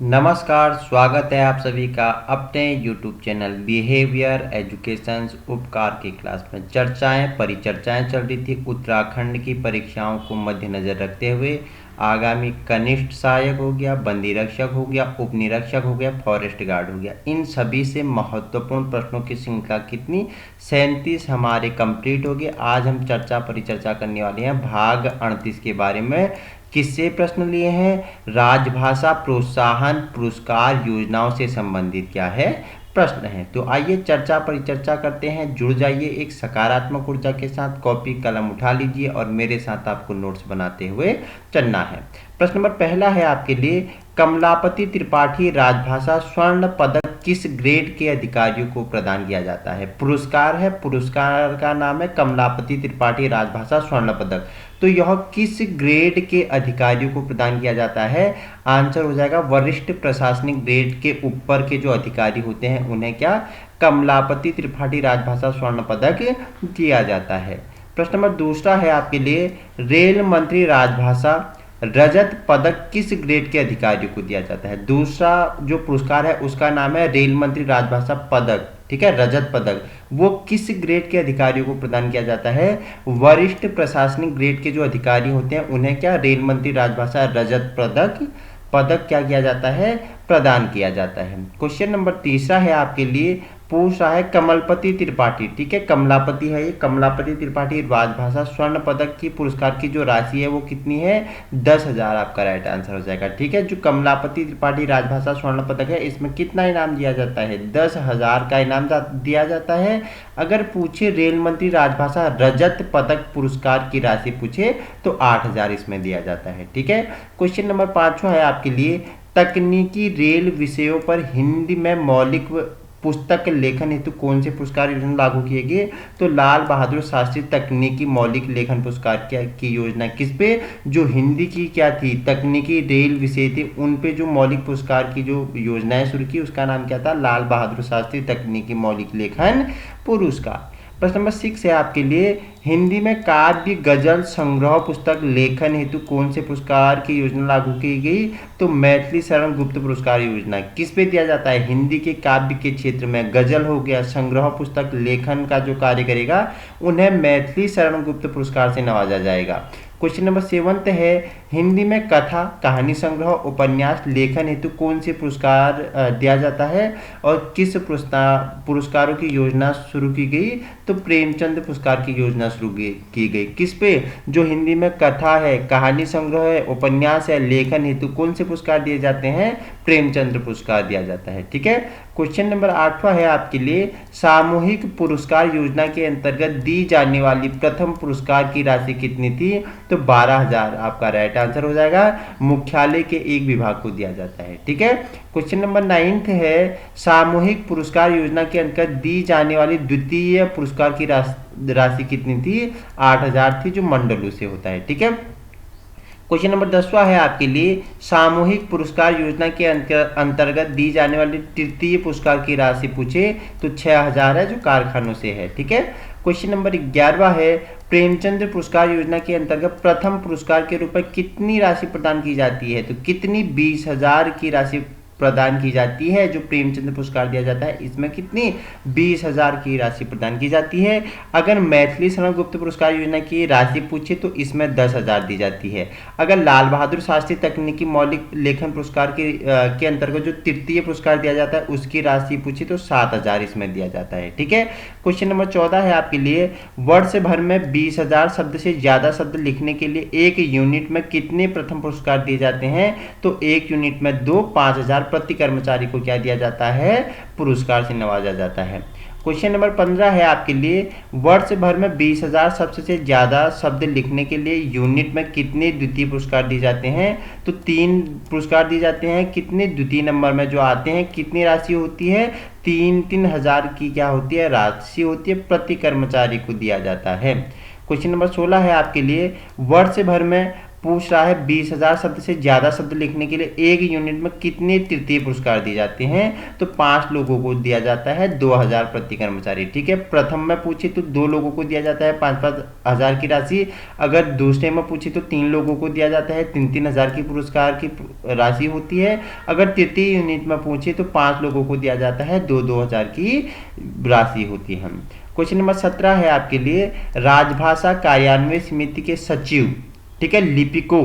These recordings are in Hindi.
नमस्कार, स्वागत है आप सभी का अपने YouTube चैनल बिहेवियर एजुकेशंस उपकार की क्लास में। परिचर्चाएं चल रही थी उत्तराखंड की परीक्षाओं को मद्देनज़र रखते हुए। आगामी कनिष्ठ सहायक हो गया, बंदी रक्षक हो गया, उप निरीक्षक हो गया, फॉरेस्ट गार्ड हो गया, इन सभी से महत्वपूर्ण प्रश्नों की श्रृंखला कितनी 37 हमारे कंप्लीट हो गए। आज हम परिचर्चा करने वाले हैं भाग 38 के बारे में। किससे प्रश्न लिए हैं? राजभाषा प्रोत्साहन पुरस्कार योजनाओं से संबंधित क्या है प्रश्न है। तो आइए परिचर्चा करते हैं। जुड़ जाइए एक सकारात्मक ऊर्जा के साथ, कॉपी कलम उठा लीजिए और मेरे साथ आपको नोट्स बनाते हुए चलना है। प्रश्न नंबर पहला है आपके लिए, कमलापति त्रिपाठी राजभाषा स्वर्ण पदक किस ग्रेड के अधिकारियों को प्रदान किया जाता है? पुरस्कार है, पुरस्कार का नाम है कमलापति त्रिपाठी राजभाषा स्वर्ण पदक। तो यह किस ग्रेड के अधिकारियों को प्रदान किया जाता है? आंसर हो जाएगा वरिष्ठ प्रशासनिक ग्रेड के ऊपर के जो अधिकारी होते हैं उन्हें क्या कमलापति त्रिपाठी राजभाषा स्वर्ण पदक दिया जाता है। प्रश्न नंबर दूसरा है आपके लिए, रेल मंत्री राजभाषा रजत पदक किस ग्रेड के अधिकारियों को दिया जाता है? दूसरा जो पुरस्कार है उसका नाम है रेल मंत्री राजभाषा पदक, ठीक है, रजत पदक। वो किस ग्रेड के अधिकारियों को प्रदान किया जाता है? वरिष्ठ प्रशासनिक ग्रेड के जो अधिकारी होते हैं उन्हें क्या रेल मंत्री राजभाषा रजत पदक क्या किया जाता है? प्रदान किया जाता है। क्वेश्चन नंबर तीसरा है आपके लिए, पूछ रहा है कमलपति त्रिपाठी, ठीक है, कमलापति है ये, कमलापति त्रिपाठी राजभाषा स्वर्ण पदक की पुरस्कार की जो राशि है वो कितनी है? 10,000 आपका राइट आंसर हो जाएगा, ठीक है। जो कमलापति त्रिपाठी राजभाषा स्वर्ण पदक है इसमें कितना इनाम दिया जाता है? 10,000 का इनाम दिया जाता है। अगर पूछे रेल मंत्री राजभाषा रजत पदक पुरस्कार की राशि पूछे तो 8,000 इसमें दिया जाता है, ठीक है। क्वेश्चन नंबर 5वां है आपके लिए, तकनीकी रेल विषयों पर हिंदी में मौलिक पुस्तक लेखन हेतु कौन से पुरस्कार योजना लागू किए गए? तो लाल बहादुर शास्त्री तकनीकी मौलिक लेखन पुरस्कार की योजना किस पे? जो हिंदी की क्या थी, तकनीकी रेल विषय थी, उन पे जो मौलिक पुरस्कार की जो योजनाएं शुरू की उसका नाम क्या था? लाल बहादुर शास्त्री तकनीकी मौलिक लेखन पुरस्कार। प्रश्न नंबर 6 है आपके लिए, हिंदी में काव्य गजल संग्रह पुस्तक लेखन हेतु कौन से पुरस्कार की योजना लागू की गई? तो मैथिली शरण गुप्त पुरस्कार योजना किस पे दिया जाता है? हिंदी के काव्य के क्षेत्र में गजल हो गया, संग्रह पुस्तक लेखन का जो कार्य करेगा उन्हें मैथिली शरण गुप्त पुरस्कार से नवाजा जाएगा। क्वेश्चन नंबर 7 है, हिंदी में कथा कहानी संग्रह उपन्यास लेखन हेतु कौन से पुरस्कार दिया जाता है और किस पुरस्कारों की योजना शुरू की गई? तो प्रेमचंद पुरस्कार की योजना शुरू की गई। किस पे? जो हिंदी में कथा है, कहानी संग्रह है, उपन्यास है, लेखन हेतु कौन से पुरस्कार दिए जाते हैं? प्रेमचंद पुरस्कार दिया जाता है, ठीक है। क्वेश्चन नंबर 8वां है आपके लिए, सामूहिक पुरस्कार योजना के अंतर्गत दी जाने वाली प्रथम पुरस्कार की राशि कितनी थी? तो 12,000 आपका राइट आंसर हो जाएगा। मुख्यालय के एक विभाग को दिया जाता है, ठीक है। क्वेश्चन नंबर 9 है, सामूहिक पुरस्कार योजना के अंतर्गत दी जाने वाली द्वितीय पुरस्कार की राशि कितनी थी? 8,000 थी, जो मंडलों से होता है, ठीक है। क्वेश्चन नंबर 10वां है आपके लिए, सामूहिक पुरस्कार योजना के अंतर्गत दी जाने वाली तृतीय पुरस्कार की राशि पूछे तो 6,000 है, जो कारखानों से है, ठीक है। क्वेश्चन नंबर 11वां है, प्रेमचंद पुरस्कार योजना के अंतर्गत प्रथम पुरस्कार के रूप में कितनी राशि प्रदान की जाती है? तो कितनी? 20,000 की राशि प्रदान की जाती है। जो प्रेमचंद पुरस्कार दिया जाता है इसमें कितनी? 20,000 की राशि प्रदान की जाती है। अगर मैथिली शरण गुप्त पुरस्कार योजना की राशि पूछे तो इसमें 10,000 दी जाती है। अगर लाल बहादुर शास्त्री तकनीकी मौलिक लेखन पुरस्कार के अंतर्गत जो तृतीय पुरस्कार दिया जाता है उसकी राशि पूछे तो 7,000 इसमें दिया जाता है, ठीक है। क्वेश्चन नंबर 14 है आपके लिए, वर्ष भर में 20,000 शब्द से ज्यादा शब्द लिखने के लिए एक यूनिट में कितने प्रथम पुरस्कार दिए जाते हैं? तो एक यूनिट में 2, 5,000 प्रति कर्मचारी को क्या दिया जाता है? पुरस्कार से नवाजा जाता है। क्वेश्चन नंबर 15 है आपके लिए, वर्ष भर में 20,000 शब्द से ज्यादा शब्द लिखने के लिए यूनिट में कितने द्वितीय पुरस्कार दिए जाते हैं? तो 3 पुरस्कार दिए जाते हैं। कितने? द्वितीय नंबर में जो आते हैं कितनी राशि होती है? 3,000 की क्या होती है? राशि होती है, प्रति कर्मचारी को दिया जाता है। क्वेश्चन नंबर 16 है आपके लिए, वर्ष भर में पूछ रहा है 20,000 शब्द से ज़्यादा शब्द लिखने के लिए एक यूनिट में कितने तृतीय पुरस्कार दिए जाते हैं? तो 5 लोगों को दिया जाता है 2,000 प्रति कर्मचारी। ठीक है, प्रथम में पूछे तो 2 लोगों को दिया जाता है 5-5 हज़ार की राशि। अगर दूसरे में पूछे तो 3 लोगों को दिया जाता है 3-3 हज़ार की पुरस्कार की राशि होती है। अगर तृतीय यूनिट में पूछे तो 5 लोगों को दिया जाता है 2-2 हज़ार की राशि होती है। क्वेश्चन नंबर 17 है आपके लिए, राजभाषा कार्यान्वयन समिति के सचिव, ठीक है, लिपिकों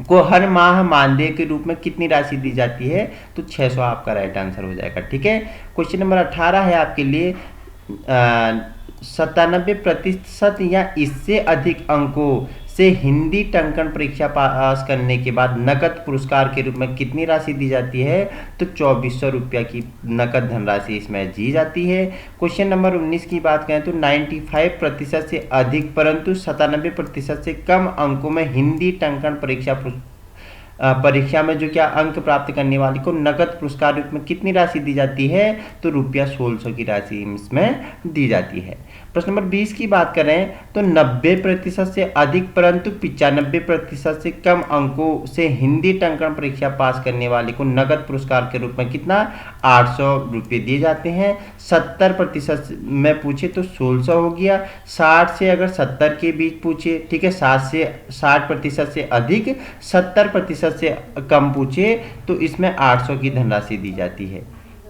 को हर माह मानदेय के रूप में कितनी राशि दी जाती है? तो 600 आपका राइट आंसर हो जाएगा। ठीक है, क्वेश्चन नंबर 18 है आपके लिए, 97% या इससे अधिक अंकों से हिंदी टंकण परीक्षा पास करने के बाद नकद पुरस्कार के रूप में कितनी राशि दी जाती है? तो 2400 रुपया की नकद धनराशि इसमें दी जाती है। क्वेश्चन नंबर 19 की बात करें तो 95% से अधिक परंतु 97% से कम अंकों में हिंदी टंकण परीक्षा में जो क्या अंक प्राप्त करने वाले को नकद पुरस्कार रूप में कितनी राशि दी जाती है? तो रुपया 1600 की राशि इसमें दी जाती है। प्रश्न नंबर 20 की बात करें तो 90% से अधिक परंतु 95% से कम अंकों से हिंदी टंकण परीक्षा पास करने वाले को नगद पुरस्कार के रूप में कितना? 800 रुपये दिए जाते हैं। 70% में पूछे तो 1600 हो गया। 60 से अगर 70 के बीच पूछे, ठीक है, 60% से अधिक 70% से कम पूछे तो इसमें 800 की धनराशि दी जाती है।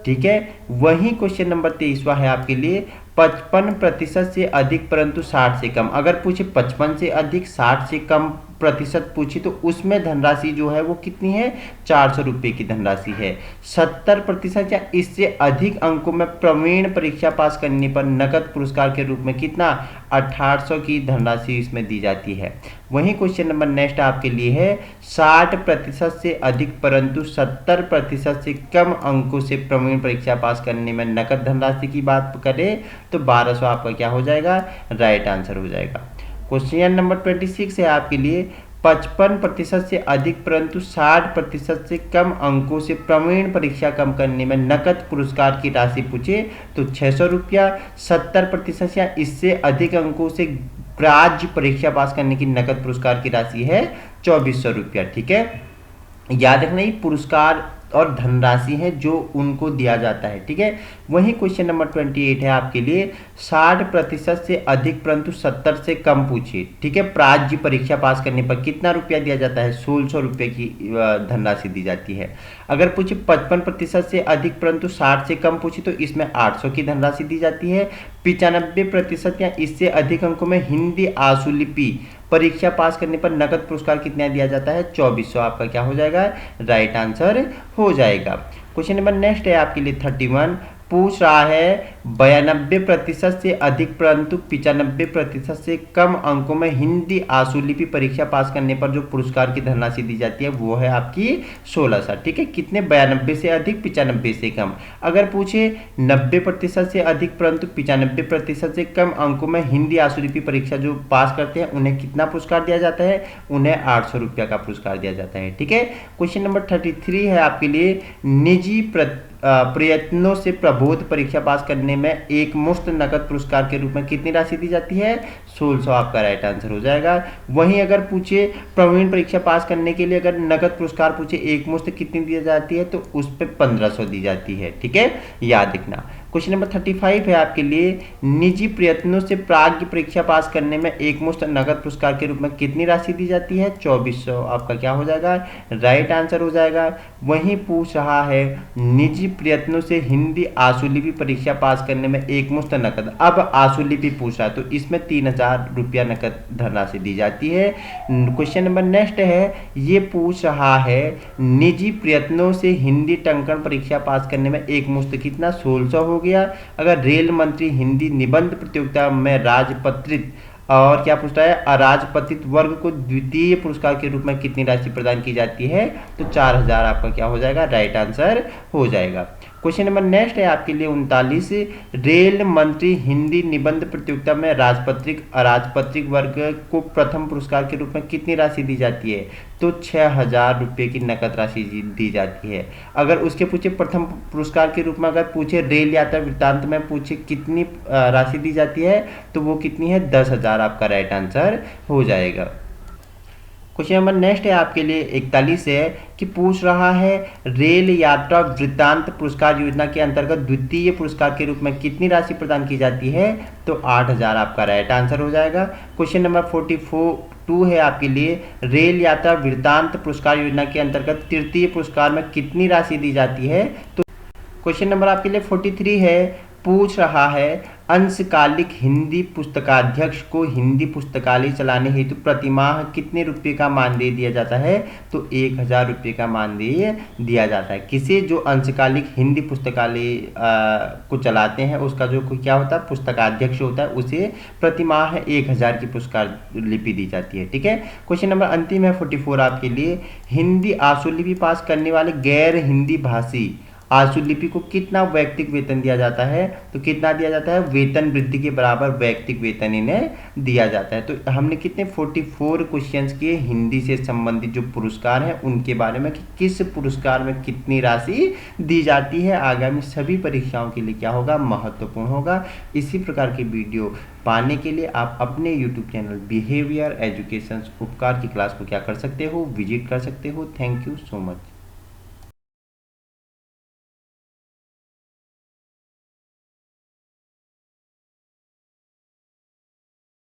ठीक है, वही क्वेश्चन नंबर 23वां है आपके लिए, 55% से अधिक परंतु 60 से कम। अगर पूछे 55 से अधिक 60 से कम प्रतिशत पूछी तो उसमें धनराशि जो है वो कितनी है? 400 रुपये की धनराशि है। 70% या इससे अधिक अंकों में प्रवीण परीक्षा पास करने पर नकद पुरस्कार के रूप में कितना? 1800 की धनराशि इसमें दी जाती है। वही क्वेश्चन नंबर नेक्स्ट आपके लिए है, 60% से अधिक परंतु 70% से कम अंकों से प्रवीण परीक्षा पास करने में नकद धनराशि की बात करें तो 1200 आपका क्या हो जाएगा? राइट आंसर हो जाएगा। क्वेश्चन नंबर 26 है आपके लिए, 55% से अधिक परंतु 60% से कम अंकों से प्रवीण परीक्षा कम करने में नकद पुरस्कार की राशि पूछे तो 600 रुपया। 70% या इससे अधिक अंकों से राज्य परीक्षा पास करने की नकद पुरस्कार की राशि है 2400 रुपया। ठीक है, याद रखना ये पुरस्कार और धनराशि है जो उनको दिया जाता है। ठीक है, वही क्वेश्चन नंबर 28 है आपके लिए, 60% से अधिक परंतु 70 से कम पूछे, ठीक है, राज्य परीक्षा पास करने पर कितना रुपया दिया जाता है? 1600 रुपये की धनराशि दी जाती है। अगर पूछे 55% से अधिक परंतु 60 से कम पूछे तो इसमें 800 की धनराशि दी जाती है। 95% या इससे अधिक अंकों में हिंदी आशुलिपि परीक्षा पास करने पर नकद पुरस्कार कितना दिया जाता है? 2400 आपका क्या हो जाएगा? राइट आंसर हो जाएगा। क्वेश्चन नंबर नेक्स्ट है आपके लिए 31, पूछ रहा है 92% से अधिक परंतु 95% से कम अंकों में हिंदी आशुलिपि परीक्षा पास करने पर जो पुरस्कार की धनराशि दी जाती है वो है आपकी 1600। ठीक है, कितने? 92 से अधिक 95 से कम। अगर पूछे 90% से अधिक परंतु 95% से कम अंकों में हिंदी आशुलिपि परीक्षा जो पास करते हैं उन्हें कितना पुरस्कार दिया जाता है? उन्हें 800 रुपया का पुरस्कार दिया जाता है। ठीक है, क्वेश्चन नंबर 33 है आपके लिए, निजी प्रयत्नों से प्रबोध परीक्षा पास करने में एक मुफ्त नकद पुरस्कार के रूप में कितनी राशि दी जाती है? 1600 आपका राइट आंसर हो जाएगा। वहीं अगर पूछे प्रवीण परीक्षा पास करने के लिए अगर नकद पुरस्कार पूछे एक मुफ्त कितनी दी जाती है तो उस पर 1500 दी जाती है। ठीक है, याद रखना। क्वेश्चन नंबर 35 है आपके लिए, निजी प्रयत्नों से प्राज्ञ परीक्षा पास करने में एक मुफ्त नकद पुरस्कार के रूप में कितनी राशि दी जाती है? 2400 आपका क्या हो जाएगा? राइट आंसर हो जाएगा। वहीं पूछ रहा है निजी प्रयत्नों से हिंदी आशुलिपि परीक्षा पास करने में एक मुफ्त नकद, अब आशुलिपि पूछ रहा है तो इसमें 3000 रुपया नकद धनराशि दी जाती है। क्वेश्चन नंबर नेक्स्ट है, ये पूछ रहा है निजी प्रयत्नों से हिंदी टंकण परीक्षा पास करने में एक मुफ्त कितना? 1600 हो गया। अगर रेल मंत्री हिंदी निबंध प्रतियोगिता में राजपत्रित और क्या पूछता है अराजपत्रित वर्ग को द्वितीय पुरस्कार के रूप में कितनी राशि प्रदान की जाती है? तो 4000 आपका क्या हो जाएगा? राइट आंसर हो जाएगा। क्वेश्चन नंबर नेक्स्ट है आपके लिए 39, रेल मंत्री हिंदी निबंध प्रतियोगिता में राजपत्रित अराजपत्रित वर्ग को प्रथम पुरस्कार के रूप में कितनी राशि दी जाती है? तो 6000 रुपये की नकद राशि दी जाती है। अगर उसके पूछे प्रथम पुरस्कार के रूप में अगर पूछे रेल यात्रा वृत्तांत में पूछे कितनी राशि दी जाती है तो वो कितनी है? 10,000 आपका राइट आंसर हो जाएगा। क्वेश्चन नंबर नेक्स्ट है आपके लिए 41 है कि पूछ रहा है रेल यात्रा वृत्तांत पुरस्कार योजना के अंतर्गत द्वितीय पुरस्कार के रूप में कितनी राशि प्रदान की जाती है, तो 8,000 आपका राइट आंसर हो जाएगा। क्वेश्चन नंबर 42 है आपके लिए रेल यात्रा वृत्तांत पुरस्कार योजना के अंतर्गत तृतीय पुरस्कार में कितनी राशि दी जाती है, तो क्वेश्चन नंबर आपके लिए 43 है पूछ रहा है अंशकालिक हिंदी पुस्तकाध्यक्ष को हिंदी पुस्तकालय चलाने हेतु प्रतिमाह कितने रुपए का मानदेय दिया जाता है, तो 1,000 रुपये का मानदेय दिया जाता है। किसे, जो अंशकालिक हिंदी पुस्तकालय को चलाते हैं उसका जो क्या होता है पुस्तकाध्यक्ष होता है, उसे प्रतिमाह 1,000 की पुरस्कार लिपि दी जाती है। ठीक है, क्वेश्चन नंबर अंतिम है 44 आपके लिए हिंदी आशुलिपि पास करने वाले गैर हिंदी भाषी आशुलिपि को कितना वैयक्तिक वेतन दिया जाता है, तो कितना दिया जाता है, वेतन वृद्धि के बराबर वैयक्तिक वेतन इन्हें दिया जाता है। तो हमने कितने 44 क्वेश्चंस किए हिंदी से संबंधित जो पुरस्कार हैं उनके बारे में कि किस पुरस्कार में कितनी राशि दी जाती है, आगामी सभी परीक्षाओं के लिए क्या होगा, महत्वपूर्ण होगा। इसी प्रकार की वीडियो पाने के लिए आप अपने यूट्यूब चैनल बिहेवियर एजुकेशन उपकार की क्लास को क्या कर सकते हो, विजिट कर सकते हो। Thank you so much.